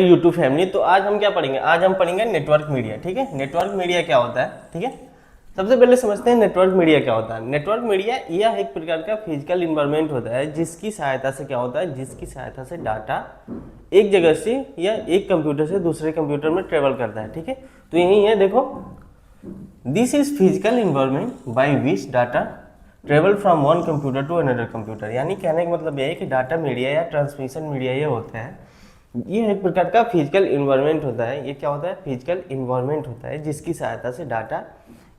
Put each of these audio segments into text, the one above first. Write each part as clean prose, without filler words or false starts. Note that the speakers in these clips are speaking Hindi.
YouTube family. तो आज हम क्या पढ़ेंगे, आज हम पढ़ेंगे नेटवर्क मीडिया। ठीक है, नेटवर्क मीडिया क्या होता है। ठीक है, सबसे पहले समझते हैं नेटवर्क मीडिया क्या होता है। नेटवर्क मीडिया यह एक प्रकार का फिजिकल इन्वायरमेंट होता है जिसकी सहायता से क्या होता है, जिसकी सहायता से डाटा एक जगह से या एक कंप्यूटर से दूसरे कंप्यूटर में ट्रेवल करता है। ठीक है, तो यही है, देखो, this is physical environment by which data travel from one computer to another computer. यानी कहने का मतलब यह है कि डाटा मीडिया या ट्रांसमिशन मीडिया ये होता है, ये एक प्रकार का फिजिकल इन्वायरमेंट होता है। ये क्या होता है, फिजिकल इन्वायरमेंट होता है जिसकी सहायता से डाटा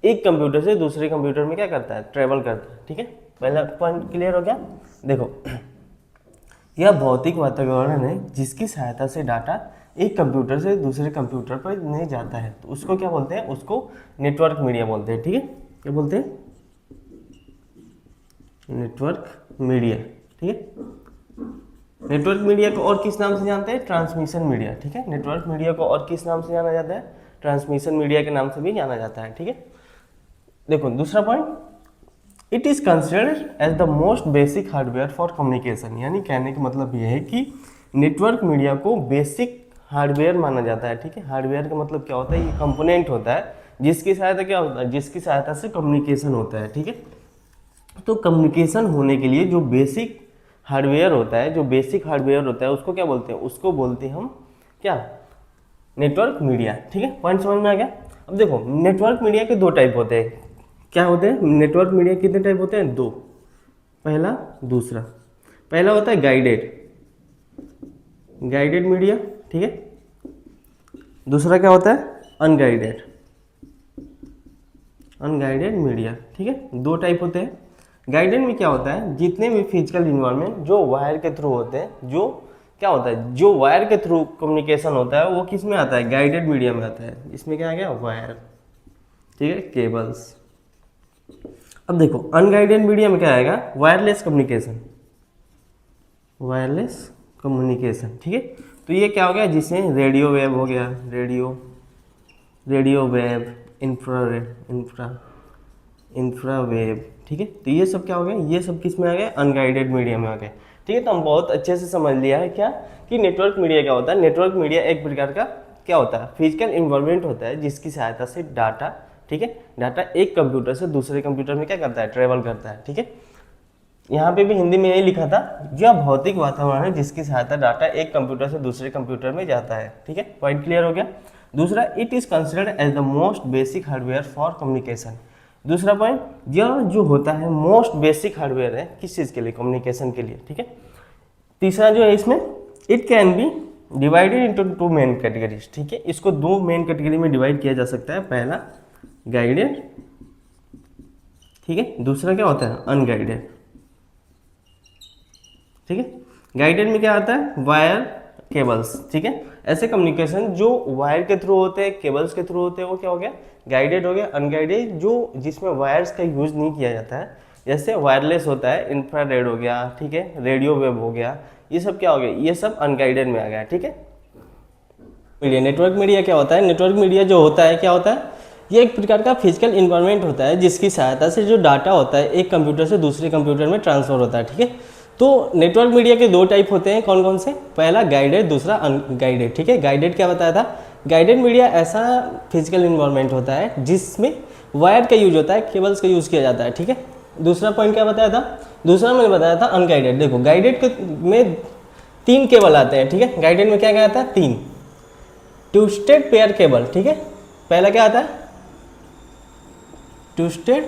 एक कंप्यूटर से दूसरे कंप्यूटर में क्या करता है, ट्रेवल करता है। ठीक है, पहला पॉइंट क्लियर हो गया। देखो, यह भौतिक वातावरण है जिसकी सहायता से डाटा एक कंप्यूटर से दूसरे कंप्यूटर पर नहीं जाता है, तो उसको क्या बोलते हैं, उसको नेटवर्क मीडिया बोलते हैं। ठीक है, क्या बोलते हैं, नेटवर्क मीडिया। ठीक है, नेटवर्क मीडिया को और किस नाम से जानते हैं, ट्रांसमिशन मीडिया। ठीक है, नेटवर्क मीडिया को और किस नाम से जाना जाता है, ट्रांसमिशन मीडिया के नाम से भी जाना जाता है। ठीक है, देखो दूसरा point, it is considered as the most basic hardware for communication. यानी कहने का मतलब यह है कि नेटवर्क मीडिया को बेसिक हार्डवेयर माना जाता है। ठीक है, हार्डवेयर का मतलब क्या होता है, ये कंपोनेंट होता है जिसकी सहायता क्या होता है, जिसकी सहायता से कम्युनिकेशन होता है। ठीक है, तो कम्युनिकेशन होने के लिए जो बेसिक हार्डवेयर होता है, जो बेसिक हार्डवेयर होता है उसको क्या बोलते हैं, उसको बोलते हैं हम क्या, नेटवर्क मीडिया। ठीक है, पॉइंट समझ में आ गया। अब देखो, नेटवर्क मीडिया के दो टाइप होते हैं। क्या होते हैं नेटवर्क मीडिया, कितने टाइप होते हैं, दो, पहला दूसरा। पहला होता है गाइडेड मीडिया। ठीक है, दूसरा क्या होता है, अनगाइडेड मीडिया। ठीक है, दो टाइप होते हैं। गाइडेड में क्या होता है, जितने भी फिजिकल इन्वायरमेंट जो वायर के थ्रू होते हैं, जो क्या होता है, जो वायर के थ्रू कम्युनिकेशन होता है वो किस में आता है, गाइडेड मीडिया में आता है। इसमें क्या आ गया, वायर। ठीक है, केबल्स। अब देखो, अनगाइडेड मीडिया में क्या आएगा, वायरलेस कम्युनिकेशन। ठीक है, तो ये क्या हो गया, जिसमें रेडियो वेव हो गया, रेडियो वेव, इंफ्रावेव। ठीक है, तो ये सब क्या हो गया, ये सब किस में आ गया, अनगाइडेड मीडिया में आ गए। ठीक है, तो हम बहुत अच्छे से समझ लिया है क्या, कि नेटवर्क मीडिया क्या होता है। नेटवर्क मीडिया एक प्रकार का क्या होता है, फिजिकल इन्वायरमेंट होता है जिसकी सहायता से डाटा, ठीक है, डाटा एक कंप्यूटर से दूसरे कंप्यूटर में क्या करता है, ट्रेवल करता है। ठीक है, यहाँ पे भी हिंदी में यही लिखा था, जो भौतिक वातावरण है जिसकी सहायता डाटा एक कंप्यूटर से दूसरे कंप्यूटर में जाता है। ठीक है, पॉइंट क्लियर हो गया। दूसरा, it is considered as the most basic hardware for communication. दूसरा पॉइंट, यह जो होता है मोस्ट बेसिक हार्डवेयर है किस चीज़ के लिए, कम्युनिकेशन के लिए। ठीक है, तीसरा जो है इसमें, it can be divided into two main categories. ठीक है, इसको दो मेन कैटेगरी में डिवाइड किया जा सकता है। पहला गाइडेड, ठीक है, दूसरा क्या होता है, अनगाइडेड। ठीक है, गाइडेड में क्या आता है, वायर, केबल्स। ठीक है, ऐसे कम्युनिकेशन जो वायर के थ्रू होते हैं, केबल्स के थ्रू होते हैं, वो क्या हो गया, गाइडेड हो गया। अनगाइडेड जो जिसमें वायर्स का यूज नहीं किया जाता है, जैसे वायरलेस होता है, इंफ्रारेड हो गया, ठीक है, रेडियो वेव हो गया, ये सब क्या हो गया, ये सब अनगाइडेड में आ गया। ठीक है, मीडिया, नेटवर्क मीडिया क्या होता है, नेटवर्क मीडिया जो होता है क्या होता है, ये एक प्रकार का फिजिकल इन्वायरमेंट होता है जिसकी सहायता से जो डाटा होता है एक कंप्यूटर से दूसरे कंप्यूटर में ट्रांसफर होता है। ठीक है, तो नेटवर्क मीडिया के दो टाइप होते हैं, कौन कौन से, पहला गाइडेड, दूसरा अनगाइडेड। ठीक है, गाइडेड क्या बताया था, गाइडेड मीडिया ऐसा फिजिकल इन्वायरमेंट होता है जिसमें वायर का यूज होता है, केबल्स का यूज किया जाता है। ठीक है, दूसरा पॉइंट क्या बताया था, दूसरा मैंने बताया था अनगाइडेड। देखो, गाइडेड में 3 केबल आते हैं। ठीक है, गाइडेड में क्या क्या आता है, 3 ट्विस्टेड पेयर केबल। ठीक है, पहला क्या आता है, ट्विस्टेड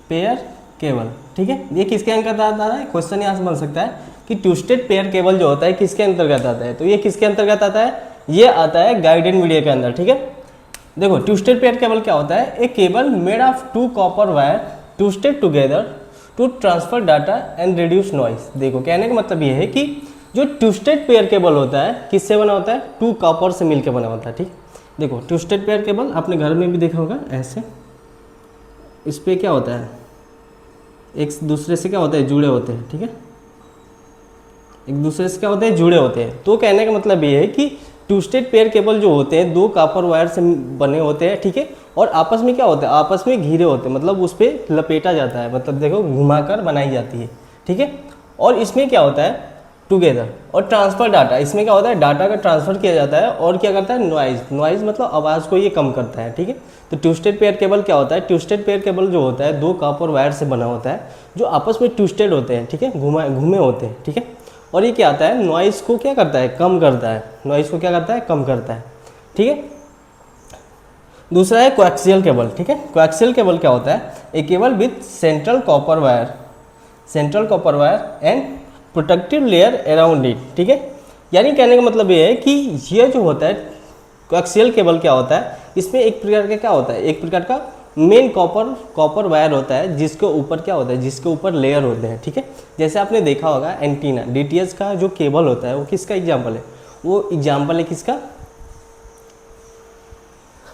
पेयर केबल। ठीक है, ये किसके अंतर्गत आता है, क्वेश्चन यहाँ से बन सकता है कि ट्विस्टेड पेयर केबल जो होता है किसके अंतर्गत आता है, तो ये किसके अंतर्गत आता है, ये आता है गाइडेड मीडिया के अंदर। ठीक है, देखो, ट्विस्टेड पेयर केबल क्या होता है, एक cable made of 2 copper wire twisted together to transfer data and reduce noise. देखो, कहने का मतलब ये है कि जो ट्विस्टेड पेयर केबल होता है किससे बना होता है, 2 कॉपर से मिलकर बना होता है। ठीक, देखो, ट्विस्टेड पेयर केबल आपने घर में भी देखा होगा, ऐसे इस पर क्या होता है, एक दूसरे से क्या होता है, जुड़े होते हैं। ठीक है, एक दूसरे से क्या होते हैं, जुड़े होते हैं। तो कहने का मतलब ये है कि ट्विस्टेड पेयर केबल जो होते हैं 2 कॉपर वायर से बने होते हैं। ठीक है, और आपस में क्या होता है, आपस में घिरे होते हैं, मतलब उस पर लपेटा जाता है, मतलब देखो घुमाकर बनाई जाती है। ठीक है, और इसमें क्या होता है, टुगेदर। और ट्रांसफर डाटा, इसमें क्या होता है, डाटा का ट्रांसफर किया जाता है और क्या करता है, नॉइज, नॉइज मतलब आवाज़ को ये कम करता है, ठीक है। तो ट्विस्टेड पेयर केबल क्या होता है, ट्विस्टेड पेयर केबल जो होता है दो कॉपर वायर से बना होता है जो आपस में ट्विस्टेड होते हैं, ठीक है, घूमे होते हैं, ठीक है। और ये क्या आता है, नॉइज़ को क्या करता है, कम करता है, नॉइज़ को क्या करता है, कम करता है, ठीक है। दूसरा है कोएक्सियल केबल, ठीक है। कोएक्सियल केबल क्या होता है, a cable with central copper wire, central copper wire and protective layer around it, ठीक है। यानी कहने का मतलब ये है कि ये जो होता है कोएक्सियल केबल क्या होता है, इसमें एक प्रकार का क्या होता है, एक प्रकार का मेन कॉपर वायर होता है जिसके ऊपर क्या होता है, जिसके ऊपर लेयर होते हैं, ठीक है। जैसे आपने देखा होगा एंटीना, डीटीएच का जो केबल होता है वो किसका एग्जाम्पल है, वो एग्जाम्पल है किसका,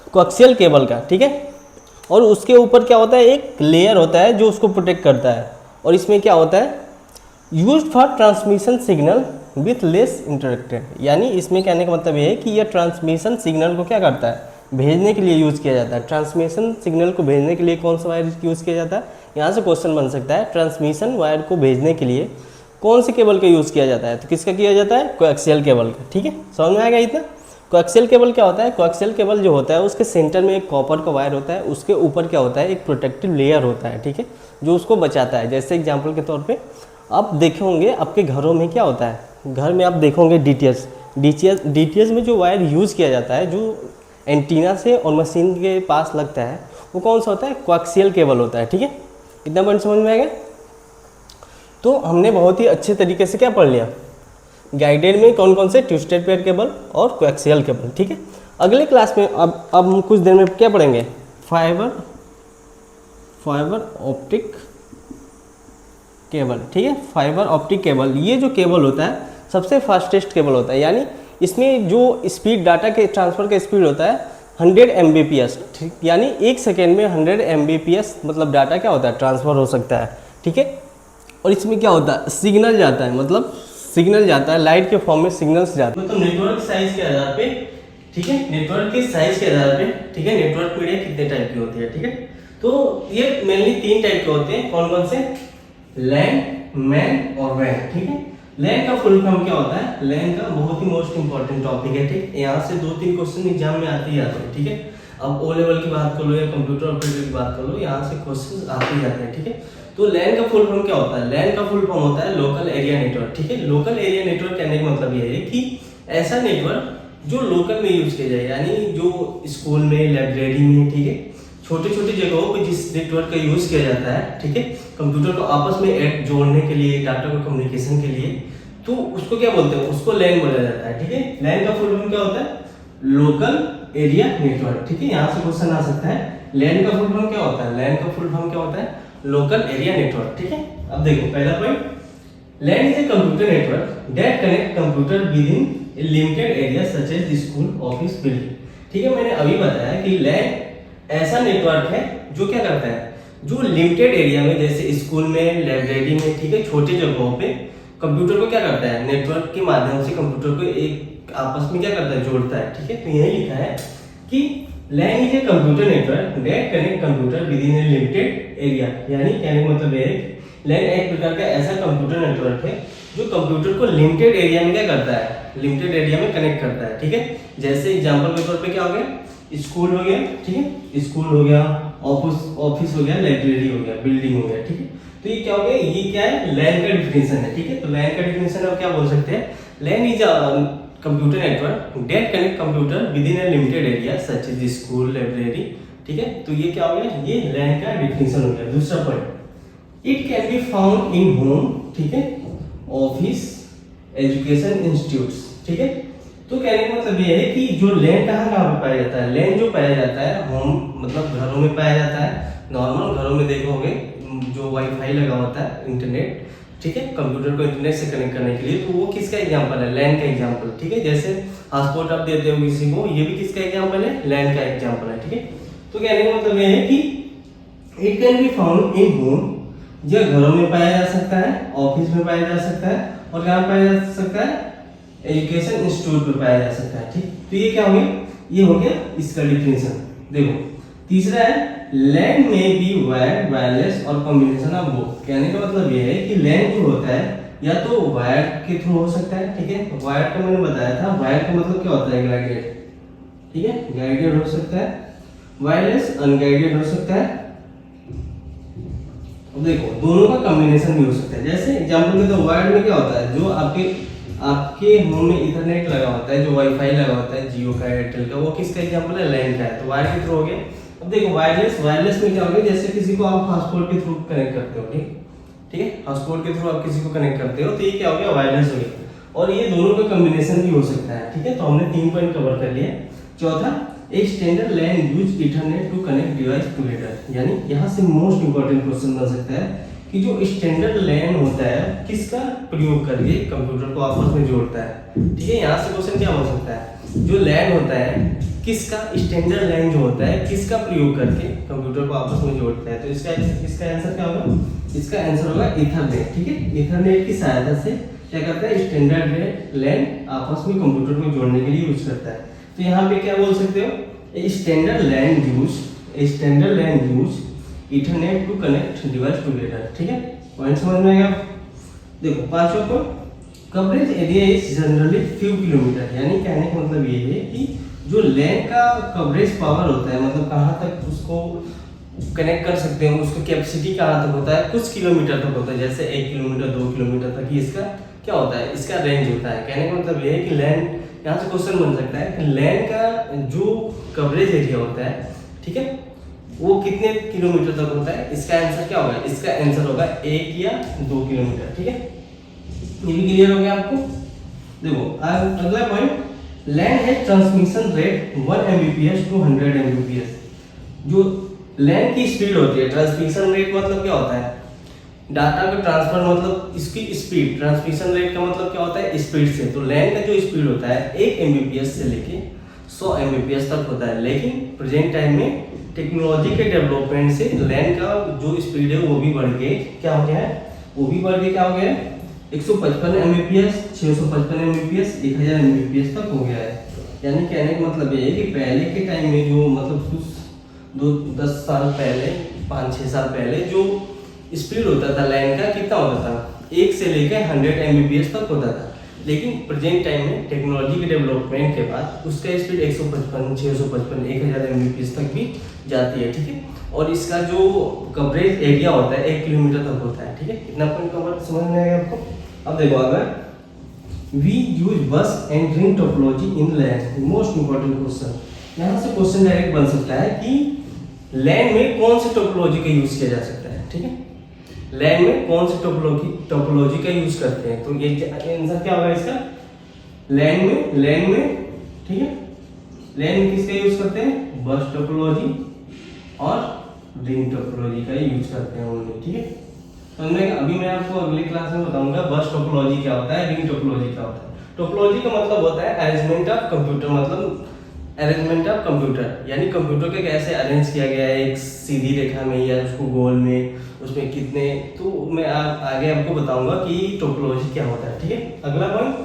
कोएक्सियल केबल का, ठीक है। और उसके ऊपर क्या होता है, एक लेयर होता है जो उसको प्रोटेक्ट करता है। और इसमें क्या होता है, used for transmission signal with less interacted, यानी इसमें कहने का मतलब ये है कि यह ट्रांसमिशन सिग्नल को क्या करता है, भेजने के लिए यूज़ किया जाता है। ट्रांसमिशन सिग्नल को भेजने के लिए कौन सा वायर यूज़ किया जाता है, यहाँ से क्वेश्चन बन सकता है, ट्रांसमिशन वायर को भेजने के लिए कौन से केबल का यूज़ किया जाता है, तो किसका किया जाता है, कोएक्सियल केबल का, ठीक है। समझ में आएगा इतना। कोएक्सियल केबल क्या होता है, कोएक्सियल केबल जो होता है उसके सेंटर में एक कॉपर का वायर होता है, उसके ऊपर क्या होता है, एक प्रोटेक्टिव लेयर होता है, ठीक है, जो उसको बचाता है। जैसे एग्जांपल के तौर पे आप देखे होंगे आपके घरों में क्या होता है, घर में आप देखोगे डीटीएच में जो वायर यूज़ किया जाता है, जो एंटीना से और मशीन के पास लगता है, वो कौन सा होता है, कोएक्सियल केबल होता है, ठीक है। इतना पॉइंट समझ में आएगा। तो हमने बहुत ही अच्छे तरीके से क्या पढ़ लिया, गाइडेड में कौन कौन से ट्विस्टेड पेयर केबल और कोएक्सियल केबल, ठीक है। अगले क्लास में अब हम कुछ देर में क्या पढ़ेंगे, फाइबर ऑप्टिक केबल, ठीक है। फाइबर ऑप्टिक केबल, ये जो केबल होता है सबसे फास्टेस्ट केबल होता है, यानी इसमें जो स्पीड, डाटा के ट्रांसफ़र का स्पीड होता है 100 Mbps, ठीक, यानी 1 सेकेंड में 100 Mbps मतलब डाटा क्या होता है, ट्रांसफ़र हो सकता है, ठीक है। और इसमें क्या होता है, सिग्नल जाता है, मतलब सिग्नल जाता है, लाइट के फॉर्म में सिग्नल्स जाते हैं, मतलब नेटवर्क साइज के आधार पे, ठीक है, नेटवर्क के साइज के आधार पे, ठीक है, नेटवर्क मीडिया कितने टाइप की होती है, ठीक है। तो ये मेनली 3 टाइप के होते हैं, कौन कौन से, लैन, मैन और वैन, ठीक है। लैन का फुल फॉर्म क्या होता है, लैन का बहुत ही मोस्ट इंपॉर्टेंट टॉपिक है, ठीक। यहाँ से 2-3 क्वेश्चन एग्जाम में आते ही आते हैं, ठीक है। अब ओ लेवल की बात कर लो या कंप्यूटर ऑपरेटर की बात कर लो, यहाँ से क्वेश्चन आते ही जाते हैं, ठीक है। तो लैन का फुल फॉर्म क्या होता है, लैन का फुल फॉर्म होता है लोकल एरिया नेटवर्क, ठीक है। लोकल एरिया नेटवर्क कहने का मतलब ये है कि ऐसा नेटवर्क जो लोकल में यूज किया जाए, यानी जो स्कूल में, लाइब्रेरी में, ठीक है, छोटे छोटे जगहों पर जिस नेटवर्क का यूज किया जाता है, ठीक है, कंप्यूटर को आपस में जोड़ने के लिए, डाटा को कम्युनिकेशन के लिए, तो उसको क्या बोलते हैं, उसको लैन बोला जाता है, ठीक है। लैन का फुल फॉर्म क्या होता है, लोकल एरिया नेटवर्क, ठीक है। यहाँ से क्वेश्चन आ सकता है, लैन का फुल फॉर्म क्या होता है, लैन का फुल फॉर्म क्या होता है, लोकल एरिया नेटवर्क, ठीक है। अब देखो पहला point, LAN is a computer network that connect computer within a limited area such as school, office, building, ठीक है। मैंने अभी बताया कि लैन ऐसा नेटवर्क है जो क्या करता है, जो लिमिटेड एरिया में, जैसे स्कूल में, लाइब्रेरी में, ठीक है, छोटे जगहों पे कंप्यूटर को क्या करता है, नेटवर्क के माध्यम से कंप्यूटर को एक आपस में क्या करता है, जोड़ता है, ठीक है। तो यही लिखा है कि LAN is a computer network that connect computer within a limited area, यानी कहने का मतलब है लैन एक प्रकार का ऐसा कंप्यूटर नेटवर्क है जो कंप्यूटर को लिमिटेड एरिया में क्या करता है, लिमिटेड एरिया में कनेक्ट करता है, ठीक है। जैसे एग्जांपल के तौर पे क्या हो गया, स्कूल हो गया, ठीक है, स्कूल हो गया, ऑफिस हो गया, लाइब्रेरी हो गया, बिल्डिंग हो गया, ठीक है। तो ये क्या हो गया, ये क्या है, लैन का डिफिनेशन है, ठीक है। तो लैन का डिफिनेशन आप क्या बोल सकते हैं, LAN is computer network that connect computer within a limited area such as school, library, ठीक है। तो ये क्या हो गया, ये लैन का डिफिनेशन हो गया। दूसरा point, it can be found in home, ठीक है, ऑफिस, एजुकेशन इंस्टीट्यूट्स, ठीक है। तो कहने का मतलब ये है कि जो लैन कहाँ पे पाया जाता है, लैन जो पाया जाता है होम मतलब घरों में पाया जाता है। नॉर्मल घरों में देखोगे जो वाईफाई लगा होता है, इंटरनेट, ठीक है, कंप्यूटर को इंटरनेट से कनेक्ट करने के लिए, तो वो किसका एग्जांपल है, लैन का एग्जांपल, ठीक है। जैसे हॉटस्पॉट आप देते हो किसी को, ये भी किसका एग्जांपल है, लैन का एग्जांपल है, ठीक है। तो कहने का मतलब ये है कि it can be found in home, यह घरों में पाया जा सकता है, ऑफिस में पाया जा सकता है, और कहाँ पाया जा सकता है, एजुकेशन इंस्टीट्यूट में पाया जा सकता है, ठीक। तो ये क्या हो गया, ये हो गया इसका डिफिनेशन। देखो तीसरा है, लैन में बी वायर्ड, वायरलेस और कॉम्बिनेशन ऑफ बोथ। कहने का मतलब ये है कि लैन जो होता है या तो वायर के थ्रू हो सकता है, ठीक है। वायर का मैंने बताया था, वायर का मतलब क्या होता है, गाइडेड, ठीक है, गाइडेड हो सकता है। वायरलेस अनगाइडेड हो सकता है। अब देखो दोनों का कॉम्बिनेशन भी हो सकता है। जैसे एग्जांपल के तो वायर्ड में क्या होता है, जो आपके होम में इथरनेट लगा होता है, जो वाईफाई लगा होता है जियो का, एयरटेल का, वो किसका एग्जांपल है, लैन का है, तो वायर के थ्रू हो गया। अब देखो वायरलेस में क्या हो गया, जैसे किसी को आप हॉटस्पॉट के थ्रू कनेक्ट करते हो, ठीक है, हॉटस्पॉट के थ्रू आप किसी को कनेक्ट करते हो, तो ये क्या हो गया, वायरलेस हो गया। और ये दोनों का कॉम्बिनेशन भी हो सकता है, ठीक है। तो हमने 3 पॉइंट कवर कर लिए। चौथा, एक standard LAN use ethernet to connect device together, यानी यहाँ से मोस्ट इंपॉर्टेंट क्वेश्चन बन सकता है कि जो स्टैंडर्ड लैन होता है किसका प्रयोग करके कंप्यूटर को आपस में जोड़ता है, ठीक है। यहाँ से क्वेश्चन क्या हो सकता है, जो लैन होता है किसका, स्टैंडर्ड लैन जो होता है किसका प्रयोग करके कंप्यूटर को आपस में जोड़ता है, तो इसका आंसर क्या होगा, इसका आंसर होगा इथरनेट, ठीक है। इथरनेट की सहायता से क्या करता है, स्टैंडर्ड लैन आपस में कंप्यूटर को जोड़ने के लिए यूज करता है। तो यहाँ पे क्या बोल सकते हो, standard LAN use ethernet to connect device together, ठीक है। पॉइंट समझ में आएगा। देखो पांचवा point, coverage area is generally few kilometre, यानी कहने का मतलब ये है कि जो लैन का कवरेज पावर होता है, मतलब कहाँ तक उसको कनेक्ट कर सकते हैं, उसको कैपेसिटी कहाँ तक होता है, कुछ किलोमीटर तक होता है, जैसे 1 किलोमीटर 2 किलोमीटर तक ही इसका क्या होता है, इसका रेंज होता है। कहने का मतलब ये है कि लैन, यहाँ से क्वेश्चन बन सकता है कि लैन का जो कवरेज एरिया होता है, ठीक है, वो कितने किलोमीटर तक होता है, इसका आंसर क्या होगा, इसका आंसर होगा 1 या 2 किलोमीटर, ठीक है। ये भी क्लियर हो गया आपको। देखो अगला पॉइंट, लैन है transmission rate 1 Mbps to 100 Mbps। जो लैन की स्पीड होती है, ट्रांसमिशन रेट मतलब क्या होता है, डाटा का ट्रांसफर मतलब इसकी स्पीड, ट्रांसमिशन रेट का मतलब क्या होता है, स्पीड से। तो लैन का जो स्पीड होता है 1 Mbps से लेके 100 Mbps तक होता है, लेकिन प्रेजेंट टाइम में टेक्नोलॉजी के डेवलपमेंट से लैन का जो स्पीड है वो भी बढ़ के क्या हो गया है, वो भी बढ़ के क्या हो गया है, 155 Mbps, 655 Mbps, 1000 Mbps तक हो गया है। यानी कहने का मतलब ये है कि पहले के टाइम में जो मतलब कुछ 10 साल पहले, 5-6 साल पहले जो स्पीड होता था लैन का, कितना होता था, 1 से लेकर 100 Mbps तक होता था। लेकिन प्रेजेंट टाइम में टेक्नोलॉजी के डेवलपमेंट के बाद उसका स्पीड 155, 655, 1000 Mbps तक भी जाती है, ठीक है। और इसका जो कवरेज एरिया होता है 1 किलोमीटर तक होता है, ठीक है। इतना पॉइंट कवर समझ में आएगा आपको। अब देखो अगर we use bus and ring topology in LAN, most important question, यहाँ से क्वेश्चन डायरेक्ट बन सकता है कि लैन में कौन से टोपोलॉजी का यूज किया जा सकता है, ठीक है। लैन में कौन से टोपोलॉजी का यूज करते हैं, तो ये आंसर क्या होगा इसका, लैन में, ठीक है, लैन में किसका यूज करते हैं, बस टोपोलॉजी और रिंग टोपोलॉजी का यूज करते हैं ओनली, ठीक है। तो अभी मैं आपको अगली क्लास में बताऊंगा बस टोपोलॉजी क्या होता है, रिंग टोपोलॉजी क्या होता है। टोपोलॉजी का मतलब होता है अरेंजमेंट ऑफ कंप्यूटर, मतलब अरेंजमेंट ऑफ कंप्यूटर, यानी कंप्यूटर को कैसे अरेंज किया गया है, एक सीधी रेखा में या उसको गोल में, उसमें कितने, तो मैं आगे आपको बताऊंगा कि टोपोलॉजी क्या होता है, ठीक है। अगला point,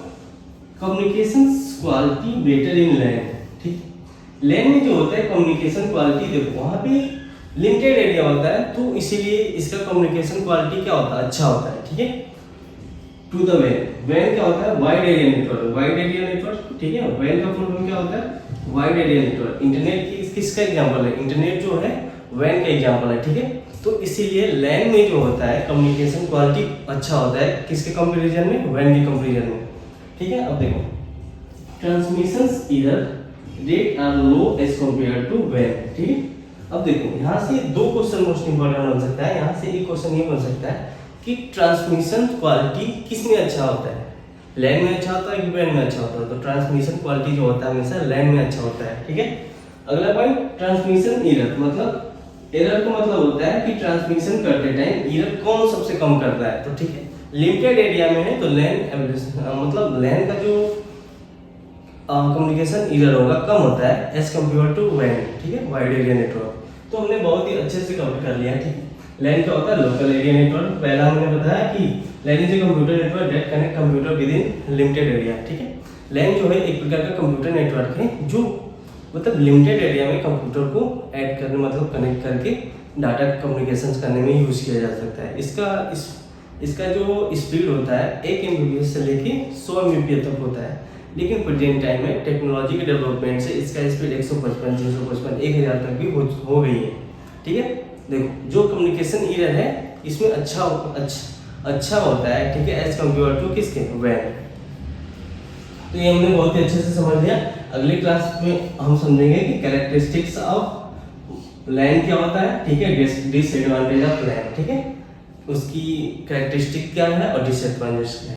communication quality better in LAN, ठीक। लैन में जो होता है कम्युनिकेशन क्वालिटी, देखो वहां पे लिमिटेड एरिया होता है, तो इसीलिए इसका कम्युनिकेशन क्वालिटी क्या होता है, अच्छा होता है, ठीक है। टू द वैन क्या होता है, वाइड एरिया नेटवर्क, ठीक है। वैन का फुल फॉर्म क्या होता है, वाइड एरिया नेटवर्क। इंटरनेट की किसका एग्जांपल है, इंटरनेट जो है वैन का एग्जांपल है, ठीक है। तो इसीलिए लैन में जो होता है कम्युनिकेशन क्वालिटी अच्छा होता है, किसके कंपैरिजन में, वैन के कंपैरिजन में, ठीक है। अब देखो transmission error rate are low as compare to वैन, ठीक है। अब देखो यहाँ से 2 क्वेश्चन मोस्ट इंपॉर्टेंट बन सकता है। यहाँ से एक क्वेश्चन ये बन सकता है कि ट्रांसमिशन क्वालिटी किसमें अच्छा होता है, लैन में अच्छा होता है कि वैन में अच्छा होता है, तो ट्रांसमिशन क्वालिटी जो होता है हमेशा लैन में अच्छा होता है, ठीक है। अगला पॉइंट, ट्रांसमिशन एरर, मतलब एरर का मतलब होता है कि ट्रांसमिशन करते टाइम एरर कौन सबसे कम करता है, तो ठीक है, लिमिटेड एरिया में है तो लैन मतलब लैन का जो कम्युनिकेशन एरर होगा कम होता है एज कम्पेयर टू वैन, ठीक है, वाइड एरिया नेटवर्क। तो हमने बहुत ही अच्छे से कवर कर लिया है, ठीक है। लैन क्या होता है, लोकल एरिया नेटवर्क। पहला हमने बताया कि LAN is a computer network that connect computer within limited area, ठीक है। लैन जो है एक प्रकार का कंप्यूटर नेटवर्क है जो मतलब लिमिटेड एरिया में कंप्यूटर को ऐड करने, मतलब कनेक्ट करके डाटा कम्युनिकेशन करने में यूज किया जा सकता है। इसका इसका जो स्पीड होता है 1 Mbps से लेके 100 Mbps तक होता है, लेकिन प्रेजेंट टाइम में टेक्नोलॉजी के डेवलपमेंट से इसका स्पीड 155, 655, 1000 तक भी हो गई है। ठीक है, देखो जो कम्युनिकेशन ईयर है इसमें अच्छा होता है, ठीक है, एज कम्पेयर टू किसके, वैन। तो ये हमने बहुत ही अच्छे से समझ लिया। अगली क्लास में हम समझेंगे कि कैरेक्टरिस्टिक्स ऑफ लैन क्या होता है, ठीक है, डिसएडवांटेज ऑफ लैन, ठीक है, उसकी कैरेक्टरिस्टिक क्या है और डिसएडवांटेज क्या है।